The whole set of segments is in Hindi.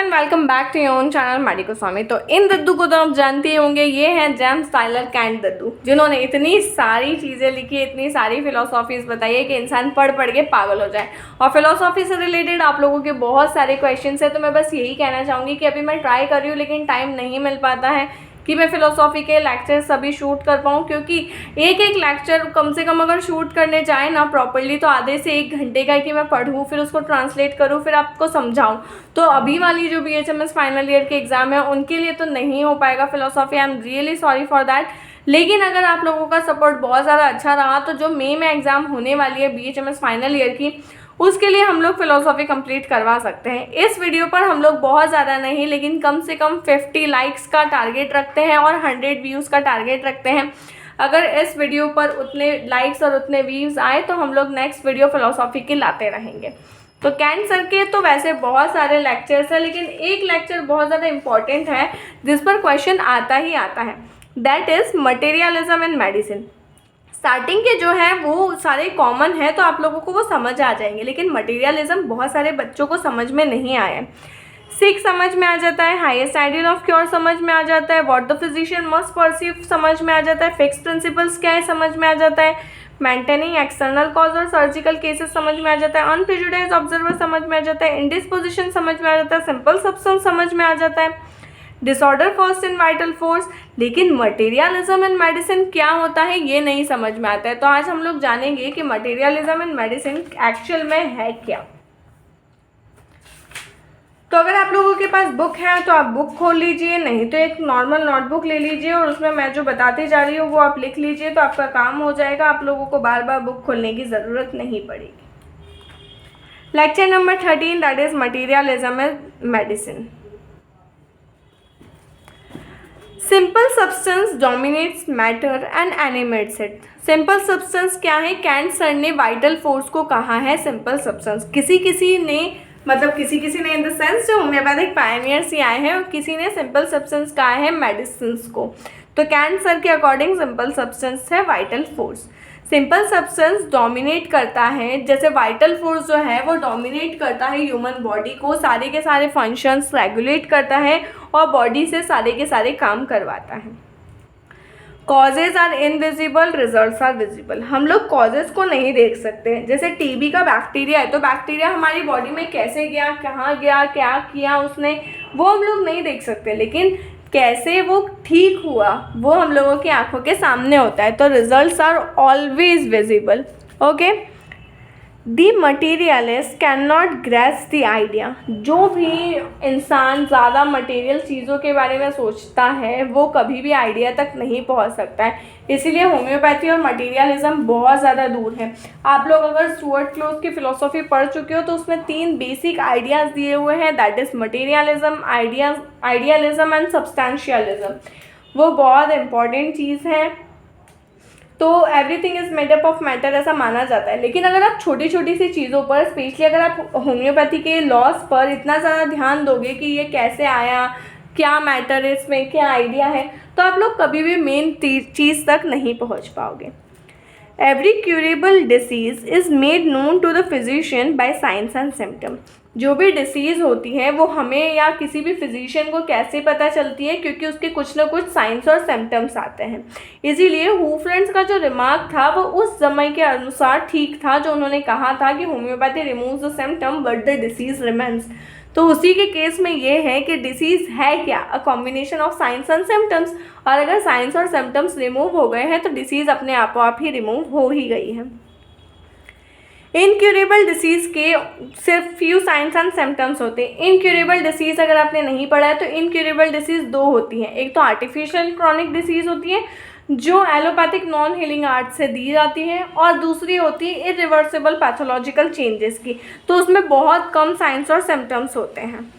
And welcome back to your own channel medico Swami. तो इन दद्दू को तो आप जानते ही होंगे, ये हैं जेम्स टायलर कैंट दद्दू, जिन्होंने इतनी सारी चीज़ें लिखी, इतनी सारी फिलोसॉफीज़ बताई है कि इंसान पढ़ पढ़ के पागल हो जाए। और फिलोसॉफी से रिलेटेड आप लोगों के बहुत सारे क्वेश्चन है, तो मैं बस यही कहना चाहूँगी कि अभी मैं ट्राई कर रही हूँ लेकिन टाइम नहीं मिल पाता है कि मैं फ़िलोसॉफी के लेक्चर सभी शूट कर पाऊँ, क्योंकि एक एक लेक्चर कम से कम अगर शूट करने जाए ना प्रॉपर्ली तो आधे से 1 घंटे का है कि मैं पढ़ूँ, फिर उसको ट्रांसलेट करूँ, फिर आपको समझाऊँ। तो अभी वाली जो BHMS फाइनल ईयर के एग्ज़ाम है उनके लिए तो नहीं हो पाएगा philosophy. I am really sorry for that. लेकिन अगर आप लोगों का सपोर्ट बहुत ज़्यादा अच्छा रहा तो जो मई में एग्ज़ाम होने वाली है BHMS फाइनल ईयर की, उसके लिए हम लोग फ़िलोसॉफी कंप्लीट करवा सकते हैं। इस वीडियो पर हम लोग बहुत ज़्यादा नहीं लेकिन कम से कम 50 लाइक्स का टारगेट रखते हैं और 100 व्यूज़ का टारगेट रखते हैं। अगर इस वीडियो पर उतने लाइक्स और उतने व्यूज़ आए तो हम लोग नेक्स्ट वीडियो फ़िलोसॉफी की लाते रहेंगे। तो कैंट सर के तो वैसे बहुत सारे लेक्चर्स हैं, लेकिन एक लेक्चर बहुत ज़्यादा इम्पॉर्टेंट है जिस पर क्वेश्चन आता ही आता है, that is materialism in medicine. Starting के जो है वो सारे कॉमन है तो आप लोगों को वो समझ आ जाएंगे, लेकिन मटेरियलिज्म बहुत सारे बच्चों को समझ में नहीं आया है। सिक समझ में आ जाता है, हाईएस्ट आइडियल ऑफ क्योर समझ में आ जाता है, what the physician must perceive समझ में आ जाता है, फिक्स प्रिंसिपल्स क्या है समझ में आ जाता है, मेंटेनिंग एक्सटर्नल कॉज और सर्जिकल केसेस समझ में आ जाता है, अनप्रेजुडाइज्ड ऑब्जर्वर समझ में आ जाता है, इंडिस्पोजिशन समझ में आ जाता है, सिंपल सब्सटेंस समझ में आ जाता है, disorder first in vital force. लेकिन मटेरियलिज्म इन मेडिसिन क्या होता है ये नहीं समझ में आता है। तो आज हम लोग जानेंगे कि मटेरियलिज्म इन मेडिसिन एक्चुअल में है क्या। तो अगर आप लोगों के पास बुक है तो आप बुक खोल लीजिए, नहीं तो एक नॉर्मल नोटबुक ले लीजिए और उसमें मैं जो बताती जा रही हूँ वो आप लिख लीजिए, तो आपका काम हो जाएगा। आप लोगों को बार बार बुक खोलने की ज़रूरत नहीं पड़ेगी। Lecture number 13, that is materialism in medicine. Simple substance dominates matter and animates it. Simple substance क्या है? कैंट सर ने वाइटल फोर्स को कहा है सिंपल सब्सटेंस। किसी किसी ने इन द सेंस जो होम्योपैथिक पायनियर्स ही आए हैं, और किसी ने सिंपल सब्सटेंस कहा है मेडिसिन को। तो कैंट सर के अकॉर्डिंग सिंपल सब्सटेंस है vital force. Simple substance dominate करता है, जैसे वाइटल फोर्स जो है वो डोमिनेट करता है ह्यूमन बॉडी को, सारे के सारे फंक्शंस रेगुलेट करता है और बॉडी से सारे के सारे काम करवाता है। Causes are invisible, results are visible. हम लोग कॉजेज को नहीं देख सकते। जैसे टीबी का बैक्टीरिया है तो बैक्टीरिया हमारी बॉडी में कैसे गया, कहाँ गया, क्या किया उसने, वो हम लोग नहीं देख सकते, लेकिन कैसे वो ठीक हुआ वो हम लोगों की आंखों के सामने होता है। तो results are always visible. Okay, the materialist can not grasp the idea. जो भी इंसान ज़्यादा मटेरियल चीज़ों के बारे में सोचता है वो कभी भी आइडिया तक नहीं पहुंच सकता है। इसीलिए होम्योपैथी और मटेरियलिज्म बहुत ज़्यादा दूर है। आप लोग अगर स्टुअर्ट क्लोज की फ़िलोसॉफी पढ़ चुके हो तो उसमें 3 बेसिक आइडियाज़ दिए हुए हैं, that is materialism, idealism and substantialism. वो बहुत इंपॉर्टेंट चीज़ है। तो everything is made up of matter ऐसा माना जाता है। लेकिन अगर आप छोटी छोटी सी चीज़ों पर, स्पेशली अगर आप होम्योपैथी के लॉज पर इतना ज़्यादा ध्यान दोगे कि ये कैसे आया, क्या मैटर है इसमें, क्या आइडिया है, तो आप लोग कभी भी मेन चीज़ तक नहीं पहुंच पाओगे। Every curable disease is made known to the physician by science and symptom. जो भी डिसीज़ होती है वो हमें या किसी भी फिजिशियन को कैसे पता चलती है, क्योंकि उसके कुछ ना कुछ साइंस और सिम्टम्स आते हैं। इसीलिए हू फ्रेंड्स का जो रिमार्क था वो उस समय के अनुसार ठीक था, जो उन्होंने कहा था कि homeopathy removes the symptom but the disease remains. तो उसी के केस में ये है कि डिसीज़ है क्या, a combination of science and symptoms. और अगर साइंस और सिम्टम्स रिमूव हो गए हैं तो डिसीज़ अपने आप ही रिमूव हो ही गई है। इनक्यूरेबल डिसीज़ के सिर्फ फ्यू साइंस एंड सिम्टम्स होते हैं। इनक्यूरेबल डिसीज़ अगर आपने नहीं पढ़ा है तो इनक्यूरेबल डिसीज़ 2 होती हैं। एक तो आर्टिफिशियल क्रॉनिक डिसीज़ होती है जो एलोपैथिक नॉन हीलिंग आर्ट से दी जाती है, और दूसरी होती है इरिवर्सिबल पैथोलॉजिकल चेंजेस की, तो उसमें बहुत कम साइंस और सिम्टम्स होते हैं।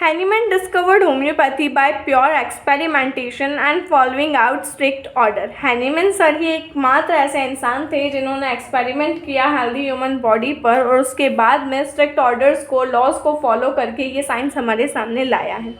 Hahnemann discovered homeopathy by pure experimentation and following out strict order. Hahnemann sir ही एकमात्र ऐसे इंसान थे जिन्होंने एक्सपेरिमेंट किया हेल्दी ह्यूमन बॉडी पर, और उसके बाद में स्ट्रिक्ट ऑर्डर्स को, लॉज को फॉलो करके ये साइंस हमारे सामने लाया है।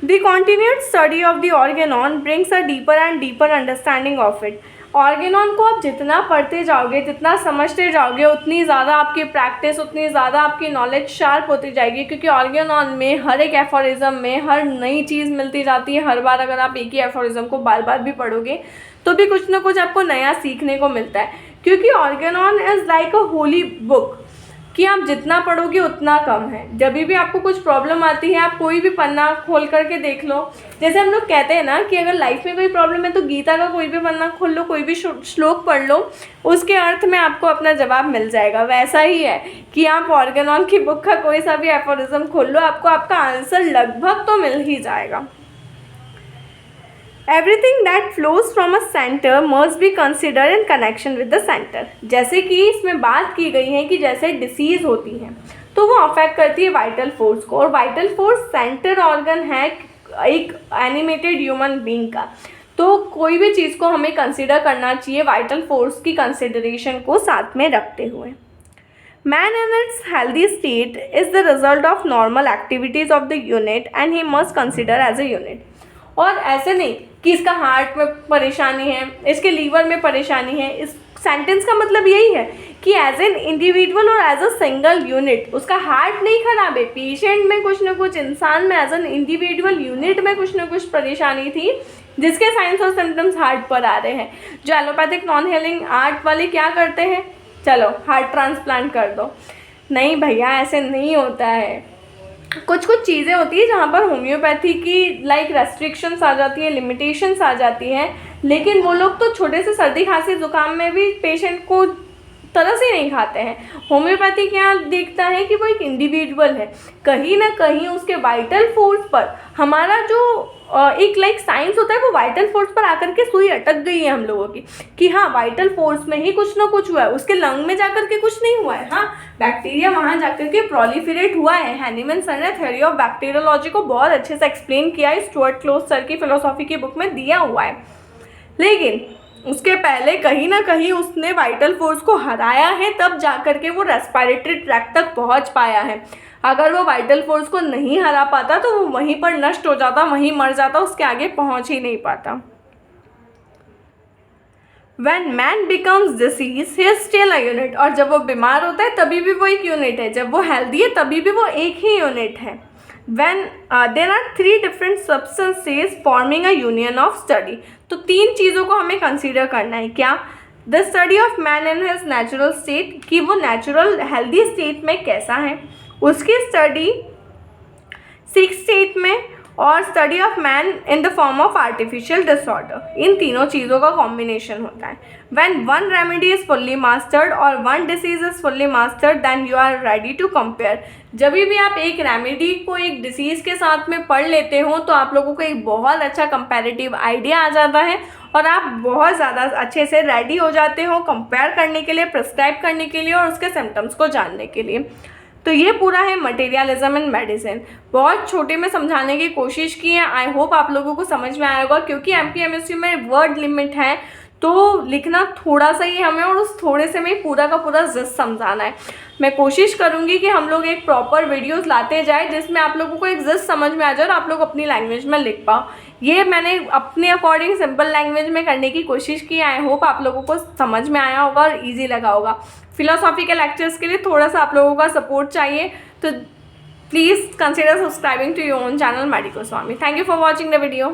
The continued study of the organon brings a deeper and deeper understanding of it. Organon को आप जितना पढ़ते जाओगे, जितना समझते जाओगे, उतनी ज़्यादा आपकी प्रैक्टिस, उतनी ज़्यादा आपकी नॉलेज शार्प होती जाएगी, क्योंकि ऑर्गेनॉन में हर एक एफोरिज्म में हर नई चीज़ मिलती जाती है। हर बार अगर आप एक ही एफोरिज्म को बार बार भी पढ़ोगे तो भी कुछ ना कुछ आपको नया सीखने को मिलता है, क्योंकि Organon is like a Holi book कि आप जितना पढ़ोगे उतना कम है। जब भी आपको कुछ प्रॉब्लम आती है, आप कोई भी पन्ना खोल करके देख लो। जैसे हम लोग कहते हैं ना कि अगर लाइफ में कोई प्रॉब्लम है तो गीता का कोई भी पन्ना खोल लो, कोई भी श्लोक पढ़ लो, उसके अर्थ में आपको अपना जवाब मिल जाएगा। वैसा ही है कि आप ऑर्गेनॉन की बुक का कोई सा भी एफोरिज्म खोल लो, आपको आपका आंसर लगभग तो मिल ही जाएगा। Everything that flows from a center must be considered in connection with the center। जैसे कि इसमें बात की गई है कि जैसे डिसीज़ होती है तो वो अफेक्ट करती है वाइटल फोर्स को, और वाइटल फोर्स सेंटर ऑर्गन है एक एनिमेटेड ह्यूमन बीइंग का। तो कोई भी चीज़ को हमें कंसिडर करना चाहिए वाइटल फोर्स की कंसिडरेशन को साथ में रखते हुए। Man in its healthy state is the result of normal activities of the unit and he must consider as a unit। और ऐसे नहीं कि इसका हार्ट में परेशानी है, इसके लीवर में परेशानी है। इस सेंटेंस का मतलब यही है कि एज एन इंडिविजुअल और एज अ सिंगल यूनिट उसका हार्ट नहीं खराब है, पेशेंट में कुछ ना कुछ, इंसान में एज एन इंडिविजुअल यूनिट में कुछ ना कुछ परेशानी थी जिसके साइंस और सिम्टम्स हार्ट पर आ रहे हैं। जो एलोपैथिक नॉन हीलिंग आर्ट वाले क्या करते हैं, चलो हार्ट ट्रांसप्लांट कर दो। नहीं भैया, ऐसे नहीं होता है। कुछ कुछ चीज़ें होती है जहाँ पर होम्योपैथी की लाइक रेस्ट्रिक्शंस आ जाती है, लिमिटेशंस आ जाती हैं, लेकिन वो लोग तो छोटे से सर्दी खांसी ज़ुकाम में भी पेशेंट को तरह से नहीं खाते हैं। होम्योपैथी क्या देखता है कि वो एक इंडिविजुअल है, कहीं ना कहीं उसके वाइटल फोर्स पर हमारा जो एक लाइक साइंस होता है वो वाइटल फोर्स पर आकर के सुई अटक गई है हम लोगों की कि हाँ वाइटल फोर्स में ही कुछ ना कुछ हुआ है, उसके लंग में जाकर के कुछ नहीं हुआ है। हाँ, बैक्टीरिया वहाँ जाकर के प्रोलिफरेट हुआ है। हैनीमैन सर ने थ्योरी ऑफ बैक्टीरियोलॉजी को बहुत अच्छे से एक्सप्लेन किया है, स्टुअर्ट क्लोज सर की फिलोसॉफी की बुक में दिया हुआ है। लेकिन उसके पहले कहीं ना कहीं उसने वाइटल फोर्स को हराया है, तब जाकर के वो रेस्पिरेटरी ट्रैक्ट तक पहुंच पाया है। अगर वो वाइटल फोर्स को नहीं हरा पाता तो वो वहीं पर नष्ट हो जाता, वहीं मर जाता, उसके आगे पहुंच ही नहीं पाता। When man becomes diseased, he is still a unit। और जब वो बीमार होता है तभी भी वो एक यूनिट है, जब वो हेल्दी है तभी भी वो एक ही यूनिट है। When there are 3 different substances forming a union of study। तो 3 चीज़ों को हमें कंसीडर करना है। क्या? The study of man in his natural state, कि वो नेचुरल हेल्दी स्टेट में कैसा है, उसकी स्टडी सिक स्टेट में, और study of man in the form of artificial disorder. इन तीनों चीज़ों का कॉम्बिनेशन होता है। When one remedy is fully mastered और one disease is fully mastered then you are ready to compare. जब भी आप एक रेमेडी को एक डिसीज़ के साथ में पढ़ लेते हो तो आप लोगों को एक बहुत अच्छा कंपैरेटिव आइडिया आ जाता है और आप बहुत ज़्यादा अच्छे से रेडी हो जाते हो कंपेयर करने के लिए, प्रिस्क्राइब करने के लिए और उसके सिम्टम्स को जानने के लिए। तो ये पूरा है मटेरियलिज्म इन मेडिसिन। बहुत छोटे में समझाने की कोशिश की है, आई होप आप लोगों को समझ में आएगा, क्योंकि एमपीएमएससी में वर्ड लिमिट है तो लिखना थोड़ा सा ही हमें, और उस थोड़े से में पूरा का पूरा जिस्ट समझाना है। मैं कोशिश करूँगी कि हम लोग एक प्रॉपर वीडियोस लाते जाए जिसमें आप लोगों को एक जिस्ट समझ में आ जाए और आप लोग अपनी लैंग्वेज में लिख पाओ। ये मैंने अपने अकॉर्डिंग सिंपल लैंग्वेज में करने की कोशिश की। आई होप आप लोगों को समझ में आया होगा और ईजी लगा होगा। फिलोसॉफी के लेक्चर्स के लिए थोड़ा सा आप लोगों का सपोर्ट चाहिए, तो please consider subscribing to your own channel medico Swami. Thank you for watching the video.